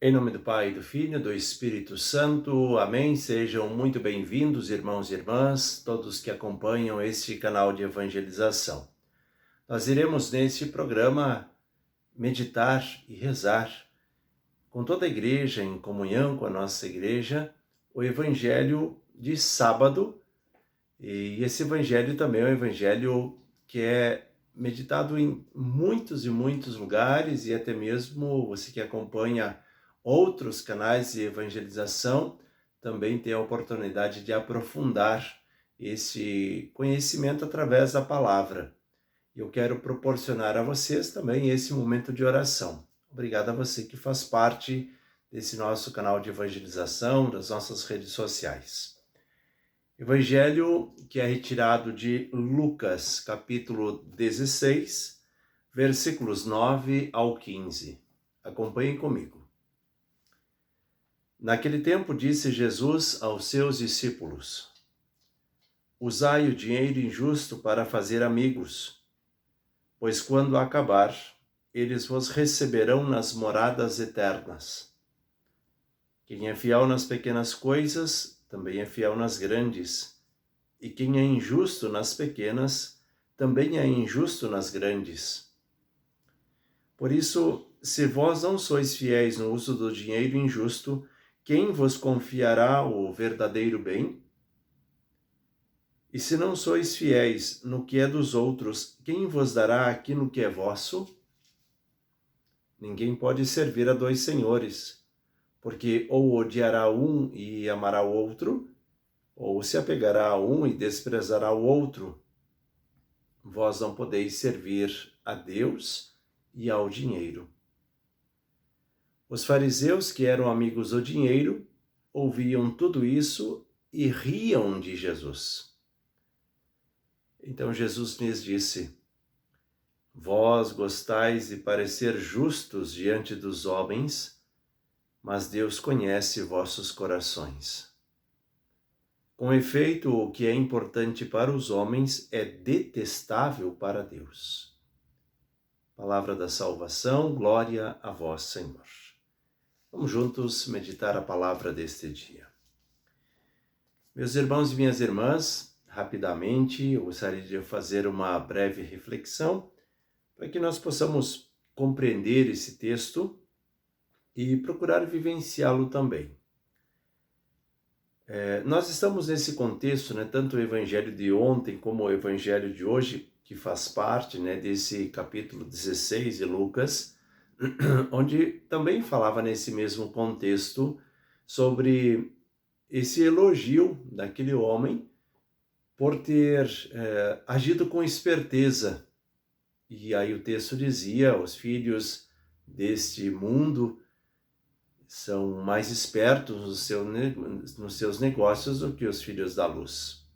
Em nome do Pai, do Filho e do Espírito Santo. Amém. Sejam muito bem-vindos, irmãos e irmãs, todos que acompanham este canal de evangelização. Nós iremos, neste programa, meditar e rezar com toda a igreja, em comunhão com a nossa igreja, o Evangelho de sábado. E esse Evangelho também é um Evangelho que é meditado em muitos e muitos lugares, e até mesmo você que acompanha outros canais de evangelização também tem a oportunidade de aprofundar esse conhecimento através da palavra. Eu quero proporcionar a vocês também esse momento de oração. Obrigado a você que faz parte desse nosso canal de evangelização, das nossas redes sociais. Evangelho que é retirado de Lucas, capítulo 16, versículos 9 ao 15. Acompanhem comigo. Naquele tempo disse Jesus aos seus discípulos: usai o dinheiro injusto para fazer amigos, pois quando acabar, eles vos receberão nas moradas eternas. Quem é fiel nas pequenas coisas, também é fiel nas grandes, e quem é injusto nas pequenas, também é injusto nas grandes. Por isso, se vós não sois fiéis no uso do dinheiro injusto, quem vos confiará o verdadeiro bem? E se não sois fiéis no que é dos outros, quem vos dará aquilo que é vosso? Ninguém pode servir a dois senhores, porque ou odiará um e amará o outro, ou se apegará a um e desprezará o outro. Vós não podeis servir a Deus e ao dinheiro. Os fariseus, que eram amigos do dinheiro, ouviam tudo isso e riam de Jesus. Então Jesus lhes disse: vós gostais de parecer justos diante dos homens, mas Deus conhece vossos corações. Com efeito, o que é importante para os homens é detestável para Deus. Palavra da salvação, glória a vós, Senhor. Vamos juntos meditar a palavra deste dia. Meus irmãos e minhas irmãs, rapidamente eu gostaria de fazer uma breve reflexão para que nós possamos compreender esse texto e procurar vivenciá-lo também. Nós estamos nesse contexto, tanto o evangelho de ontem como o evangelho de hoje, que faz parte desse capítulo 16 de Lucas, onde também falava nesse mesmo contexto sobre esse elogio daquele homem por ter agido com esperteza. E aí o texto dizia: os filhos deste mundo são mais espertos nos seus negócios do que os filhos da luz.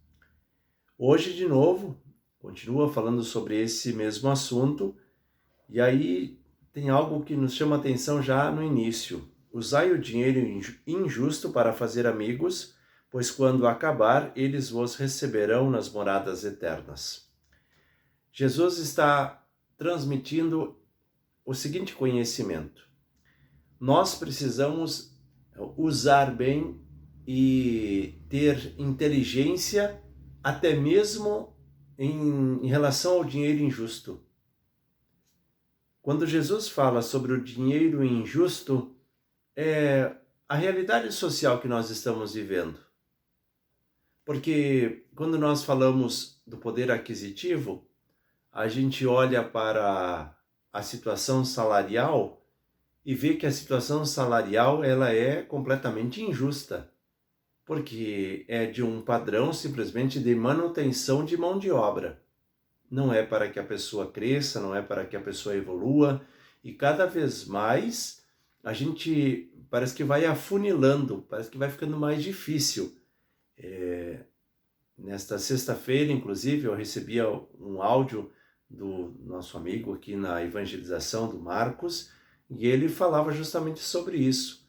Hoje, de novo, continua falando sobre esse mesmo assunto, e aí tem algo que nos chama a atenção já no início. Usai o dinheiro injusto para fazer amigos, pois quando acabar, eles vos receberão nas moradas eternas. Jesus está transmitindo o seguinte conhecimento: nós precisamos usar bem e ter inteligência até mesmo em relação ao dinheiro injusto. Quando Jesus fala sobre o dinheiro injusto, é a realidade social que nós estamos vivendo. Porque quando nós falamos do poder aquisitivo, a gente olha para a situação salarial e vê que a situação salarial ela é completamente injusta, porque é de um padrão simplesmente de manutenção de mão de obra. Não é para que a pessoa cresça, não é para que a pessoa evolua, e cada vez mais a gente parece que vai afunilando, parece que vai ficando mais difícil. Nesta sexta-feira, inclusive, eu recebia um áudio do nosso amigo aqui na evangelização, do Marcos, e ele falava justamente sobre isso.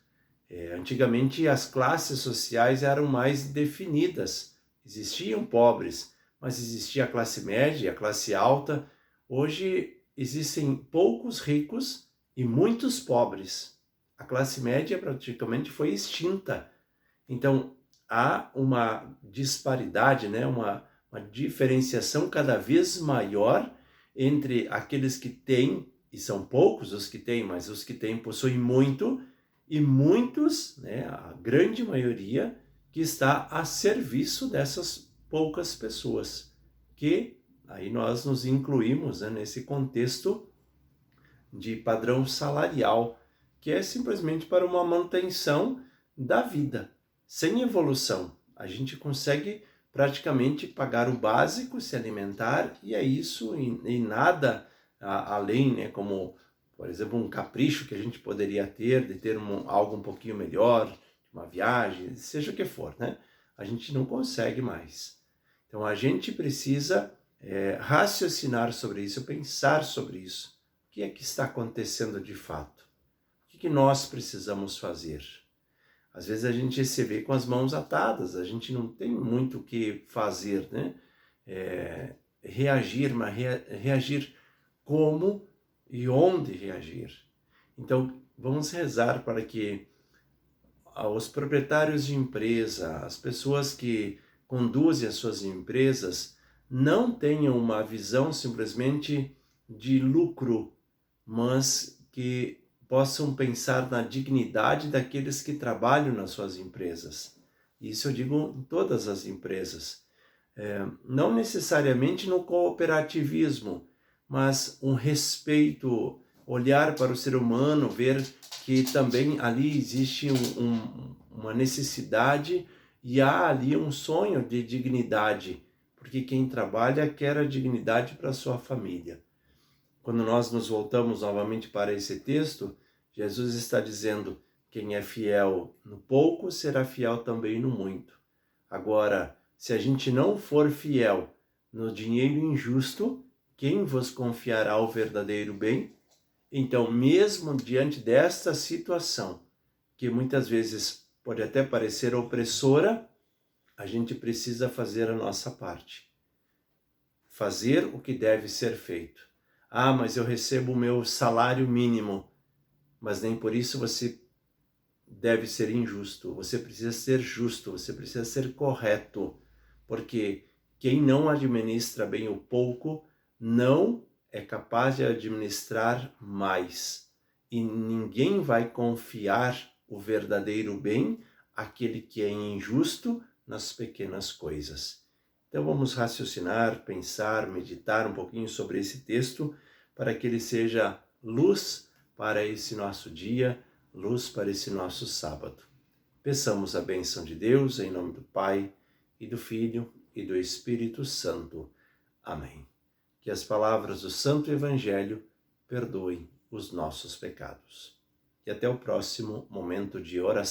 Antigamente as classes sociais eram mais definidas, existiam pobres, mas existia a classe média e a classe alta. Hoje existem poucos ricos e muitos pobres. a classe média praticamente foi extinta. Então, há uma disparidade, né? uma diferenciação cada vez maior entre aqueles que têm, e são poucos os que têm, mas os que têm possuem muito, e muitos, né? A grande maioria, que está a serviço dessas poucas pessoas, que aí nós nos incluímos, né, nesse contexto de padrão salarial, que é simplesmente para uma manutenção da vida, sem evolução. A gente consegue praticamente pagar o básico, se alimentar, e é isso, e nada além, né, como, por exemplo, um capricho que a gente poderia ter, de ter algo um pouquinho melhor, uma viagem, seja o que for, né? A gente não consegue mais. Então a gente precisa raciocinar sobre isso, pensar sobre isso. O que é que está acontecendo de fato? O que nós precisamos fazer? Às vezes a gente se vê com as mãos atadas, a gente não tem muito o que fazer, né? Reagir, mas reagir como e onde reagir. Então, vamos rezar para que os proprietários de empresa, as pessoas que conduzem as suas empresas, não tenham uma visão simplesmente de lucro, mas que possam pensar na dignidade daqueles que trabalham nas suas empresas. Isso eu digo em todas as empresas. Não necessariamente no cooperativismo, mas um respeito, olhar para o ser humano, ver que também ali existe uma necessidade e há ali um sonho de dignidade, porque quem trabalha quer a dignidade para a sua família. Quando nós nos voltamos novamente para esse texto, Jesus está dizendo: quem é fiel no pouco será fiel também no muito. Agora, se a gente não for fiel no dinheiro injusto, quem vos confiará o verdadeiro bem? Então, mesmo diante desta situação, que muitas vezes pode até parecer opressora, a gente precisa fazer a nossa parte. Fazer o que deve ser feito. Ah, mas eu recebo o meu salário mínimo. Mas nem por isso você deve ser injusto. Você precisa ser justo, você precisa ser correto. Porque quem não administra bem o pouco, não é capaz de administrar mais. E ninguém vai confiar o verdadeiro bem àquele que é injusto nas pequenas coisas. Então vamos raciocinar, pensar, meditar um pouquinho sobre esse texto para que ele seja luz para esse nosso dia, luz para esse nosso sábado. Peçamos a bênção de Deus em nome do Pai, e do Filho, e do Espírito Santo. Amém. Que as palavras do Santo Evangelho perdoem os nossos pecados. E até o próximo momento de oração.